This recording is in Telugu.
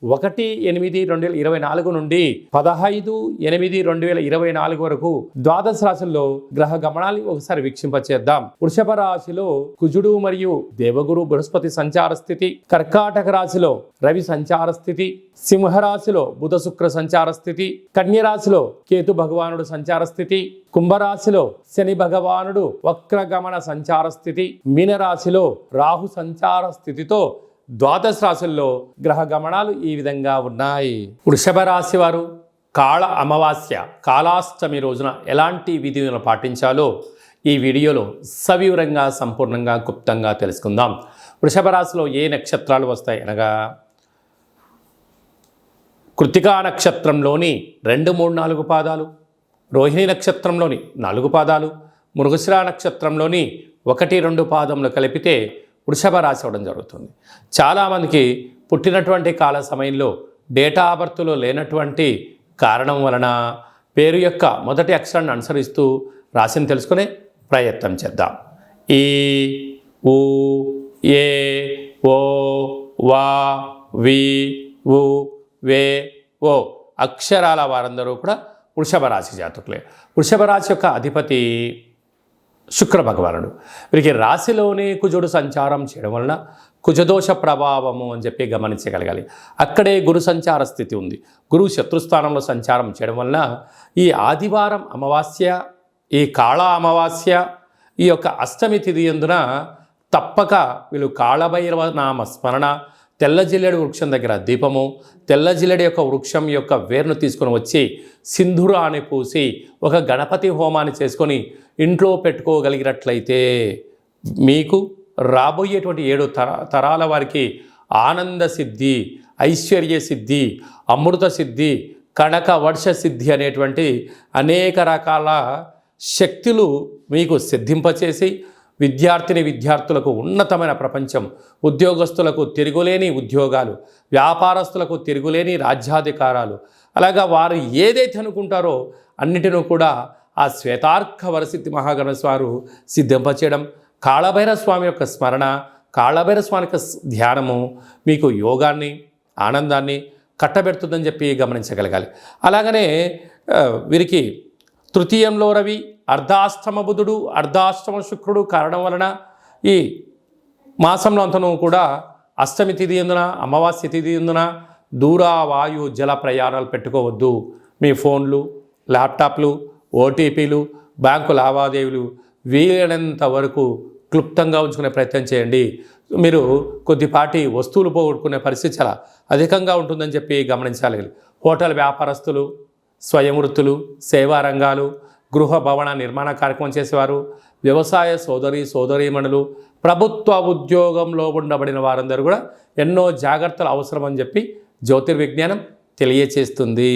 1/8/2024 నుండి 15/8/2024 వరకు ద్వాదశ రాశుల్లో గ్రహ గమనాలు ఒకసారి వీక్షింపచేద్దాం. వృషభ రాశిలో కుజుడు మరియు దేవగురు బృహస్పతి సంచార స్థితి, కర్కాటక రాశిలో రవి సంచార స్థితి, సింహరాశిలో బుధ శుక్ర సంచార స్థితి, కన్య రాశిలో కేతు భగవానుడు సంచార స్థితి, కుంభరాశిలో శని భగవానుడు వక్రగమన సంచార స్థితి, మీనరాశిలో రాహు సంచార స్థితితో ద్వాదశ రాశుల్లో గ్రహ గమనాలు ఈ విధంగా ఉన్నాయి. వృషభ రాశి వారు కాళ అమావాస్య కాళాష్టమి రోజున ఎలాంటి విధులను పాటించాలో ఈ వీడియోలో సవివరంగా సంపూర్ణంగా గుప్తంగా తెలుసుకుందాం. వృషభ రాశిలో ఏ నక్షత్రాలు వస్తాయి అనగా కృత్తికా నక్షత్రంలోని 2, 3, 4 పాదాలు, రోహిణి నక్షత్రంలోని 4 పాదాలు, మృగశిర నక్షత్రంలోని 1, 2 పాదములు కలిపితే వృషభ రాశి అవ్వడం జరుగుతుంది. చాలామందికి పుట్టినటువంటి కాల సమయంలో డేటా ఆఫ్ బర్త్లో లేనటువంటి కారణం వలన పేరు యొక్క మొదటి అక్షరాన్ని అనుసరిస్తూ రాశిని తెలుసుకునే ప్రయత్నం చేద్దాం. ఈ, ఊ, ఏ, ఓ, వా, వి, వు, వే, ఓ అక్షరాల వారందరూ కూడా వృషభ రాశి జాతకులే. వృషభ రాశి యొక్క అధిపతి శుక్ర భగవానుడు. వీరికి రాశిలోనే కుజుడు సంచారం చేయడం వలన కుజదోష ప్రభావము అని చెప్పి గమనించగలగాలి. అక్కడే గురు సంచార స్థితి ఉంది. గురువు శత్రుస్థానంలో సంచారం చేయడం వలన ఈ ఆదివారం అమావాస్య, ఈ కాళ అమావాస్య, ఈ యొక్క అష్టమి తిథి యందున తప్పక వీళ్ళు కాళభైరవ నామ స్మరణ, తెల్ల జిల్లెడు వృక్షం దగ్గర దీపము, తెల్ల జిల్లెడు యొక్క వృక్షం యొక్క వేరును తీసుకొని వచ్చి సింధూరాన్ని పూసి ఒక గణపతి హోమాన్ని చేసుకొని ఇంట్లో పెట్టుకోగలిగినట్లయితే మీకు రాబోయేటువంటి 7 తరాల వారికి ఆనంద సిద్ధి, ఐశ్వర్య సిద్ధి, అమృత సిద్ధి, కనక వర్ష సిద్ధి అనేటువంటి అనేక రకాల శక్తులు మీకు సిద్ధింపచేసి విద్యార్థులకు ఉన్నతమైన ప్రపంచం, ఉద్యోగస్తులకు తిరుగులేని ఉద్యోగాలు, వ్యాపారస్తులకు తిరుగులేని రాజ్యాధికారాలు, అలాగా వారు ఏదైతే అనుకుంటారో అన్నిటినూ కూడా ఆ శ్వేతార్క వరసిద్ధి మహాగణేశ వారు సిద్ధింపచేయడం, కాళభైరవ స్వామి యొక్క స్మరణ, కాళభైరవ స్వామి యొక్క ధ్యానము మీకు యోగాన్ని, ఆనందాన్ని కట్టబెడుతుందని చెప్పి గమనించగలగాలి. అలాగనే వీరికి తృతీయంలో రవి, అర్ధాష్టమ బుధుడు, అర్ధాష్టమ శుక్రుడు కారణం వలన ఈ మాసంలో అంతను కూడా అష్టమి తిథి ఎందున, అమావాస్య తిథి ఎందున దూర వాయు జల ప్రయాణాలు పెట్టుకోవద్దు. మీ ఫోన్లు, ల్యాప్టాప్లు, ఓటీపీలు, బ్యాంకు లావాదేవీలు వీలైనంత వరకు క్లుప్తంగా ఉంచుకునే ప్రయత్నం చేయండి. మీరు కొద్దిపాటి వస్తువులు పోగొట్టుకునే పరిస్థితి చాలా అధికంగా ఉంటుందని చెప్పి గమనించాలి. హోటల్ వ్యాపారస్తులు, స్వయం వృత్తులు, సేవా రంగాలు, గృహ భవన నిర్మాణ కార్యక్రమం చేసేవారు, వ్యవసాయ సోదరీమణులు, ప్రభుత్వ ఉద్యోగంలో ఉండబడిన వారందరూ కూడా ఎన్నో జాగ్రత్తలు అవసరమని చెప్పి జ్యోతిర్విజ్ఞానం తెలియచేస్తుంది.